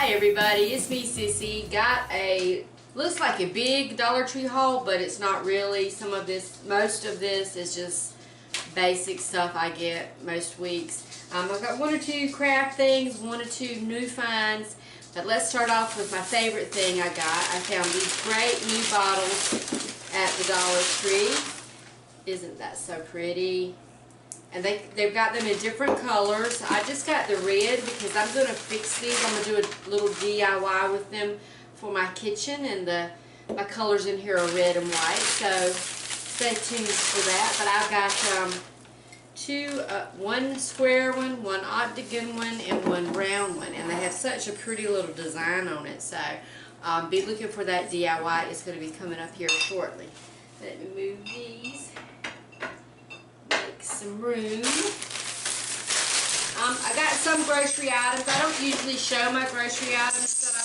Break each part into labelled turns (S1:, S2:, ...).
S1: Hi everybody, it's me Sissy. Got a, looks like a big Dollar Tree haul, but it's not really. Most of this is just basic stuff I get most weeks. I've got one or two craft things, one or two new finds, but let's start off with my favorite thing I got. I found these great new bottles at the Dollar Tree. Isn't that so pretty? And they've got them in different colors. I just got the red because I'm going to fix these. I'm going to do a little DIY with them for my kitchen. And my colors in here are red and white. So stay tuned for that. But I've got one square one, one octagon one, and one round one. And they have such a pretty little design on it. So be looking for that DIY. It's going to be coming up here shortly. Let me move these. Some room. I got some grocery items. I don't usually show my grocery items that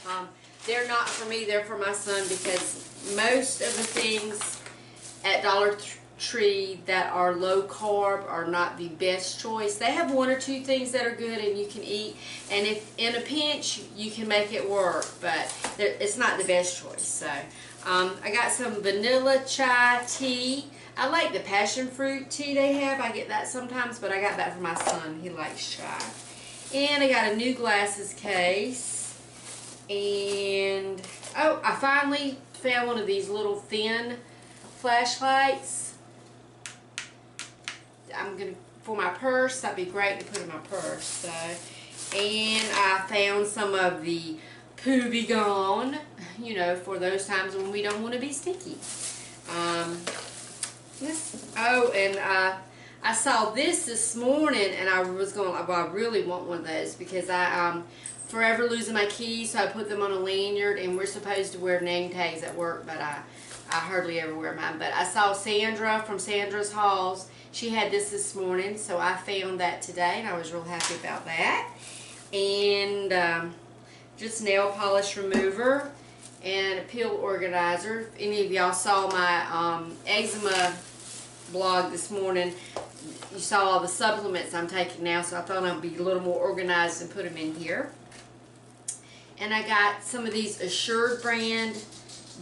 S1: I buy. They're not for me, they're for my son, because most of the things at Dollar Tree that are low carb are not the best choice. They have one or two things that are good and you can eat, and if in a pinch you can make it work, but it's not the best choice. So I got some vanilla chai tea. I like the passion fruit tea they have. I get that sometimes, but I got that for my son. He likes chai. And I got a new glasses case. And, oh, I finally found one of these little thin flashlights. For my purse, that'd be great to put in my purse. So, and I found some of the Poo Be Gone, you know, for those times when we don't want to be sticky. Oh, and I saw this morning, and I was going, well, I really want one of those because I forever losing my keys, so I put them on a lanyard, and we're supposed to wear name tags at work, but I hardly ever wear mine. But I saw Sandra from Sandra's Hauls. She had this morning, so I found that today, and I was real happy about that. And just nail polish remover and a peel organizer. If any of y'all saw my eczema blog this morning, you saw all the supplements I'm taking now, so I thought I'd be a little more organized and put them in here. And I got some of these Assured brand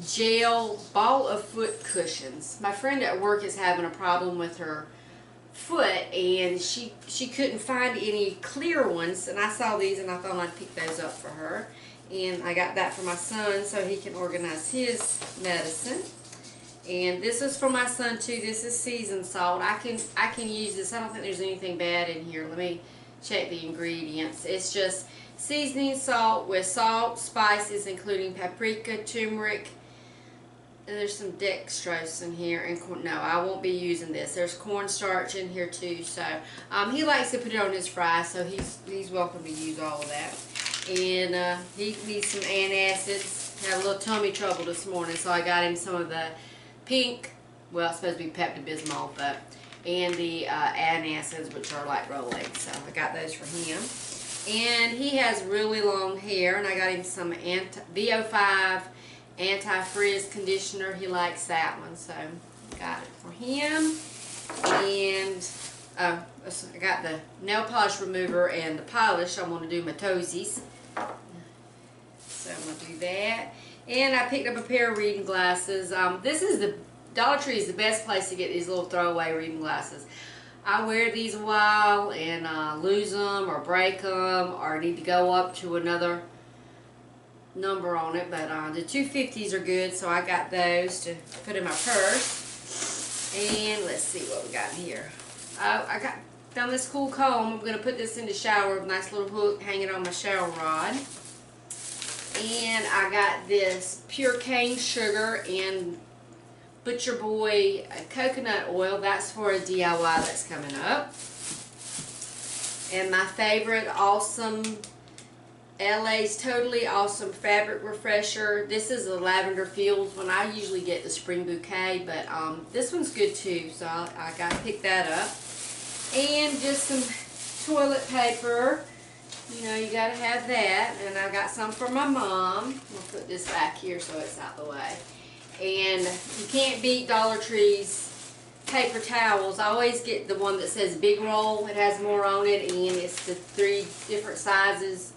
S1: gel ball of foot cushions. My friend at work is having a problem with her foot, and she couldn't find any clear ones, and I saw these and I thought I'd pick those up for her. And I got that for my son so he can organize his medicine. And this is for my son too. This is seasoned salt. I can use this. I don't think there's anything bad in here. Let me check the ingredients. It's just seasoning salt with salt, spices including paprika, turmeric, and there's some dextrose in here. And no, I won't be using this. There's cornstarch in here too. So he likes to put it on his fries, so he's welcome to use all of that. And he needs some antacids. Had a little tummy trouble this morning, so I got him some of the pink, well, it's supposed to be Pepto-Bismol, and the antacids, which are like Rolaids. So I got those for him. And he has really long hair, and I got him some VO5 anti-frizz conditioner. He likes that one, so got it for him. And I got the nail polish remover and the polish. I want to do my toesies, so I'm going to do that. And I picked up a pair of reading glasses. Dollar Tree is the best place to get these little throwaway reading glasses. I wear these a while and lose them or break them or need to go up to another number on it. But the 250s are good, so I got those to put in my purse. And let's see what we got here. I found this cool comb. I'm going to put this in the shower with a nice little hook hanging on my shower rod. And I got this pure cane sugar and Butcher Boy coconut oil. That's for a DIY that's coming up. And my favorite awesome LA's Totally Awesome Fabric Refresher. This is a Lavender Fields one. I usually get the Spring Bouquet, but this one's good too, so I got to pick that up. And just some toilet paper. You know, you got to have that. And I got some for my mom. I'll put this back here so it's out the way. And you can't beat Dollar Tree's paper towels. I always get the one that says Big Roll. It has more on it, and it's the 3 different sizes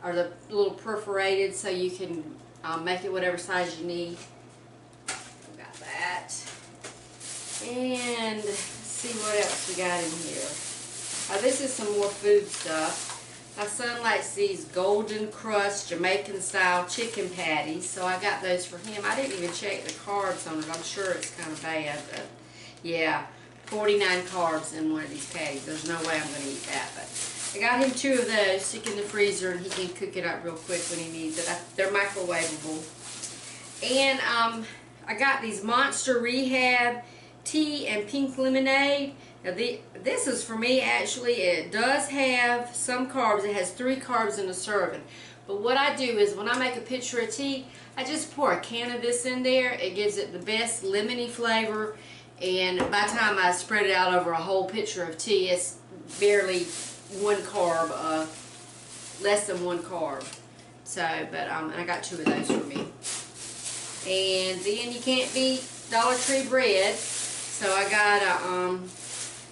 S1: or the little perforated, so you can make it whatever size you need. Got that. And let's see what else we got in here. This is some more food stuff. My son likes these golden crust Jamaican style chicken patties, so I got those for him. I didn't even check the carbs on it. I'm sure it's kind of bad, but yeah, 49 carbs in one of these patties. There's no way I'm going to eat that, but I got him 2 of those, stick in the freezer, and he can cook it up real quick when he needs it. They're microwavable. And I got these Monster Rehab tea and pink lemonade. Now this is for me, actually. It does have some carbs. It has 3 carbs in a serving. But what I do is when I make a pitcher of tea, I just pour a can of this in there. It gives it the best lemony flavor. And by the time I spread it out over a whole pitcher of tea, it's barely 1 carb, less than 1 carb. So, but and I got 2 of those for me. And then you can't beat Dollar Tree bread. So I got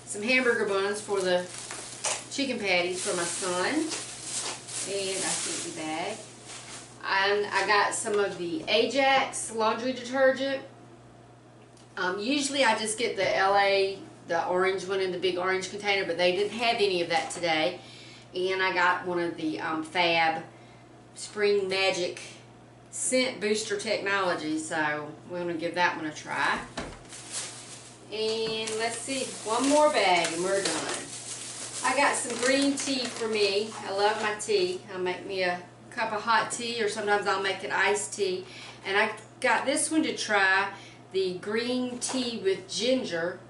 S1: some hamburger buns for the chicken patties for my son. And I see the bag. And I got some of the Ajax laundry detergent. Usually I just get the LA, the orange one in the big orange container, but they didn't have any of that today. And I got one of the Fab Spring Magic Scent Booster Technology, so we're going to give that one a try. And let's see, one more bag and we're done. I got some green tea for me. I love my tea. I'll make me a cup of hot tea, or sometimes I'll make it iced tea. And I got this one to try, the green tea with ginger.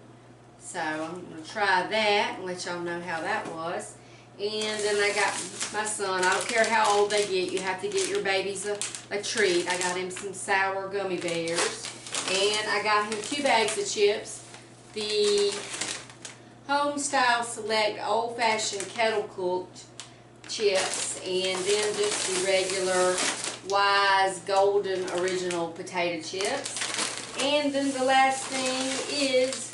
S1: So I'm going to try that and let y'all know how that was. And then I got my son, I don't care how old they get, you have to get your babies a treat. I got him some sour gummy bears. And I got him 2 bags of chips. The Home Style Select Old Fashioned Kettle Cooked chips. And then just the regular Wise Golden Original Potato chips. And then the last thing is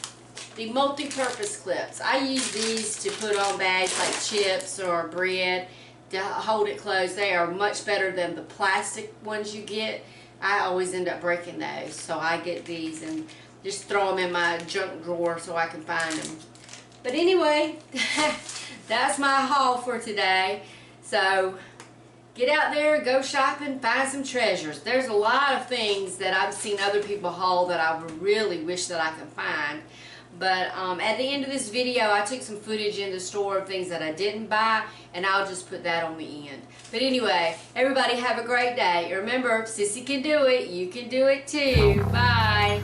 S1: the multi-purpose clips. I use these to put on bags like chips or bread to hold it closed. They are much better than the plastic ones you get. I always end up breaking those, so I get these and just throw them in my junk drawer so I can find them. But anyway, that's my haul for today. So get out there, go shopping, find some treasures. There's a lot of things that I've seen other people haul that I really wish that I could find. But at the end of this video, I took some footage in the store of things that I didn't buy, and I'll just put that on the end. But anyway, everybody have a great day. Remember, Sissy can do it. You can do it too. Bye.